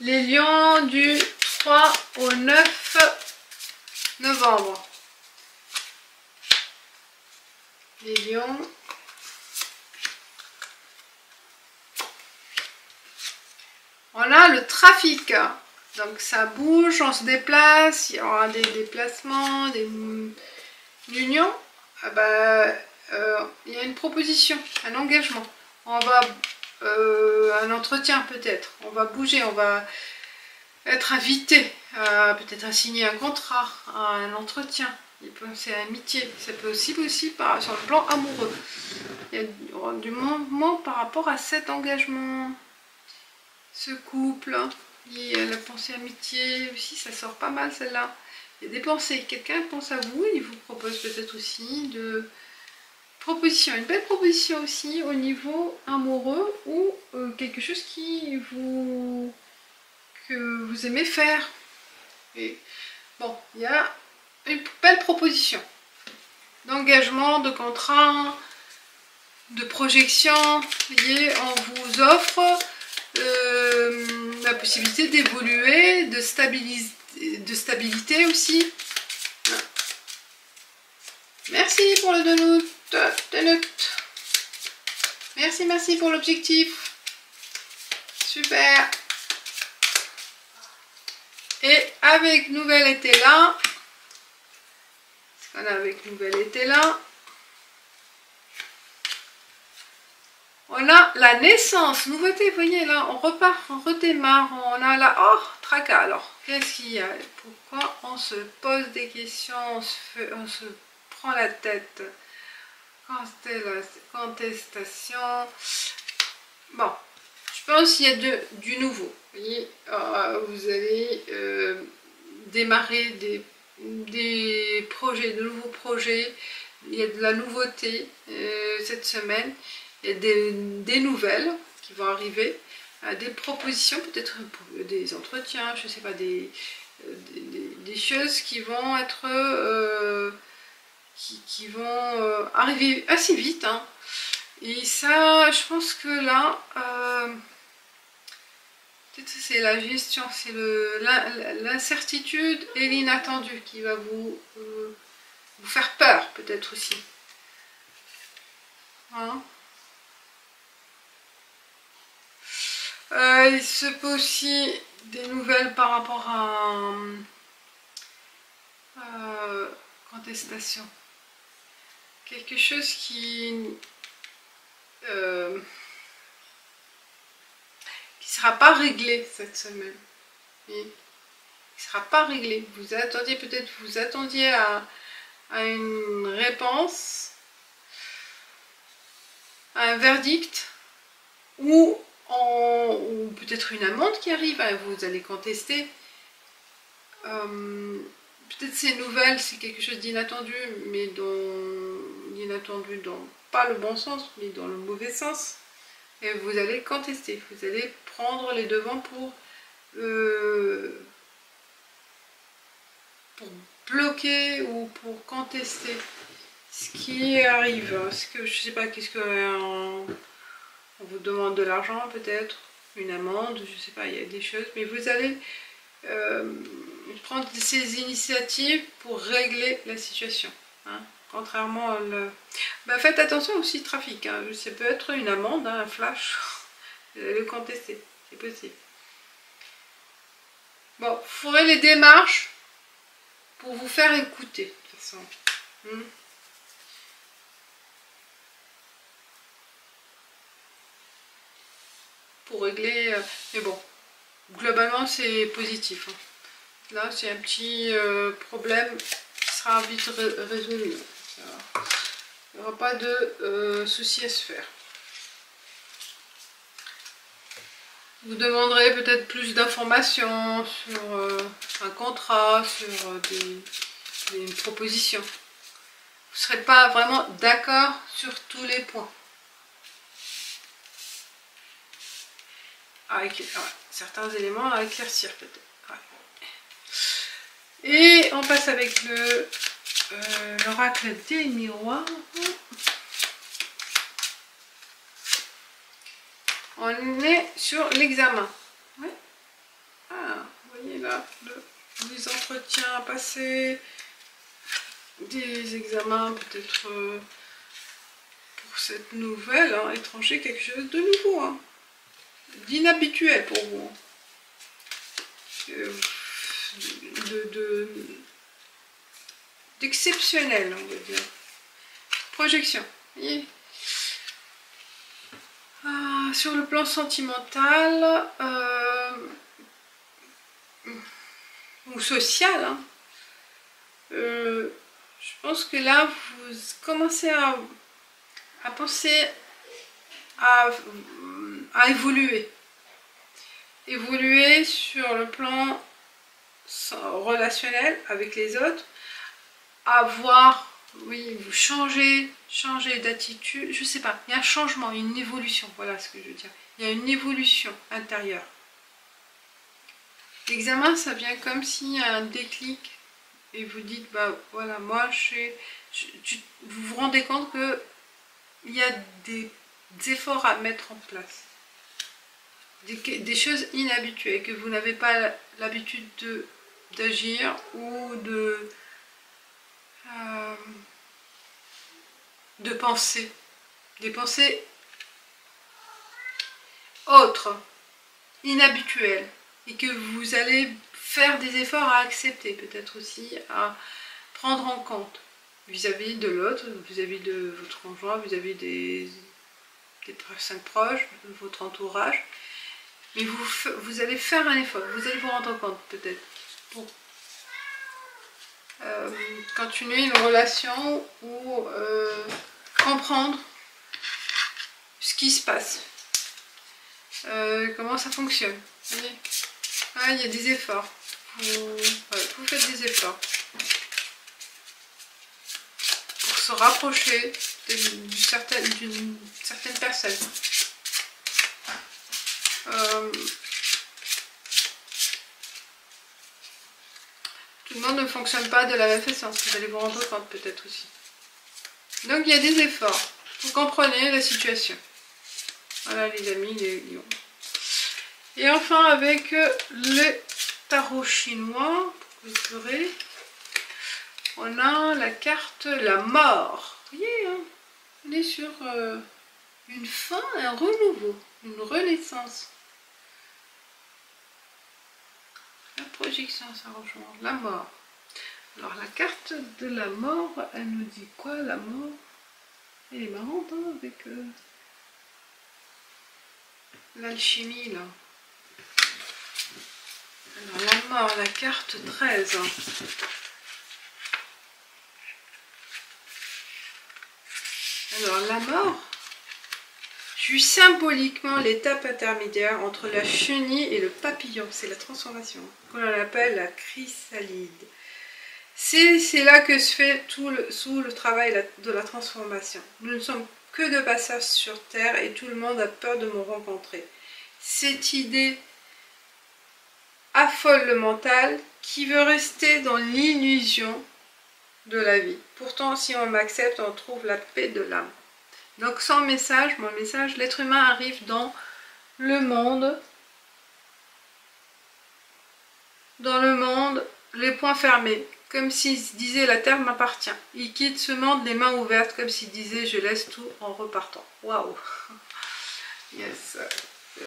Les lions du 3 au 9 novembre. Les lions. On a le trafic. Donc ça bouge, on se déplace, il y aura des déplacements, des unions. Il y a une proposition, un engagement. On va un entretien peut-être. On va bouger, on va être invité, peut-être à signer un contrat, à un entretien. C'est amitié. Ça peut aussi sur le plan amoureux. Il y a du mouvement par rapport à cet engagement. Ce couple, et la pensée amitié aussi, ça sort pas mal celle-là. Il y a des pensées, quelqu'un pense à vous, il vous propose peut-être aussi de proposition, une belle proposition aussi au niveau amoureux ou quelque chose que vous aimez faire. Et bon, il y a une belle proposition d'engagement, de contrat, de projection, et on vous offre la possibilité d'évoluer, de stabilité aussi. Merci pour le donut. Merci pour l'objectif. Super. Et avec Nouvel été là, ce qu'on a avec Nouvel été là, on a la naissance, nouveauté, vous voyez là, on repart, on redémarre, on a la... Oh, tracas, alors, qu'est-ce qu'il y a? Pourquoi on se pose des questions, on se prend la tête? Contestation. Bon, je pense qu'il y a du nouveau. Vous voyez, vous allez démarrer des projets, de nouveaux projets, il y a de la nouveauté cette semaine. Il y a des nouvelles qui vont arriver, des propositions, peut-être des entretiens, je ne sais pas, des choses qui vont être qui vont arriver assez vite. Hein. Et ça, je pense que là, peut-être c'est la gestion, c'est l'incertitude et l'inattendu qui va vous faire peur, peut-être aussi. Hein. Il se peut aussi des nouvelles par rapport à contestation. Quelque chose qui sera pas réglé cette semaine. Et qui sera pas réglé. Vous attendiez à une réponse, à un verdict, ou peut-être une amende qui arrive, vous allez contester. Peut-être ces nouvelles, c'est quelque chose d'inattendu, mais d'inattendu dans pas le bon sens, mais dans le mauvais sens. Et vous allez contester, vous allez prendre les devants pour bloquer ou pour contester ce qui arrive. Est-ce que je sais pas, qu'est-ce que on vous demande de l'argent peut-être, une amende, je sais pas, il y a des choses, mais vous allez prendre ces initiatives pour régler la situation. Hein, contrairement à faites attention aussi trafic, hein, ça peut être une amende, hein, un flash, vous allez le contester, c'est possible. Bon, vous ferez les démarches pour vous faire écouter, de toute façon. Pour régler, mais bon, globalement c'est positif. Hein. Là c'est un petit problème qui sera vite résolu. Il n'y aura pas de soucis à se faire. Vous demanderez peut-être plus d'informations sur un contrat, sur des propositions. Vous ne serez pas vraiment d'accord sur tous les points. Avec certains éléments à éclaircir peut-être. Ouais. Et on passe avec l'oracle des miroirs. On est sur l'examen. Ouais. des entretiens à passer, des examens peut-être pour cette nouvelle, hein, étranger, quelque chose de nouveau, hein, d'inhabituel pour vous. D'exceptionnel, on va dire. Projection. Voyez, sur le plan sentimental ou social, hein, je pense que là vous commencez à penser à évoluer sur le plan relationnel avec les autres, à voir, oui, vous changer d'attitude, je sais pas, il y a un changement, une évolution, voilà ce que je veux dire, il y a une évolution intérieure. L'examen, ça vient comme s'il y a un déclic et vous dites, bah voilà, moi vous vous rendez compte que il y a des efforts à mettre en place, des choses inhabituelles que vous n'avez pas l'habitude d'agir ou de penser, des pensées autres, inhabituelles, et que vous allez faire des efforts à accepter, peut-être aussi à prendre en compte vis-à-vis de l'autre, vis-à-vis de votre conjoint, vis-à-vis des personnes proches, de votre entourage. Mais vous allez faire un effort, vous allez vous rendre compte peut-être pour continuer une relation ou comprendre ce qui se passe, comment ça fonctionne. Vous voyez, il y a des efforts, vous faites des efforts pour se rapprocher d'une certaine personne. Tout le monde ne fonctionne pas de la même façon, vous allez vous rendre compte peut-être aussi. Donc il y a des efforts, vous comprenez la situation. Voilà les amis, les lions. Et enfin avec le tarot chinois, pour clôturer, on a la carte la mort. Vous voyez, hein, on est sur une fin, un renouveau, une renaissance. La projection, ça rejoint la mort. Alors la carte de la mort, elle nous dit quoi la mort? Elle est marrante, hein, avec l'alchimie là. Alors la mort, la carte 13. Alors la mort suit symboliquement l'étape intermédiaire entre la chenille et le papillon. C'est la transformation, qu'on appelle la chrysalide. C'est là que se fait tout le travail de la transformation. Nous ne sommes que de passage sur Terre et tout le monde a peur de me rencontrer. Cette idée affole le mental qui veut rester dans l'illusion de la vie. Pourtant, si on m'accepte, on trouve la paix de l'âme. Donc sans message, mon message, l'être humain arrive dans le monde, les poings fermés, comme s'il se disait la terre m'appartient. Il quitte ce monde les mains ouvertes, comme s'il disait je laisse tout en repartant. Waouh. Yes.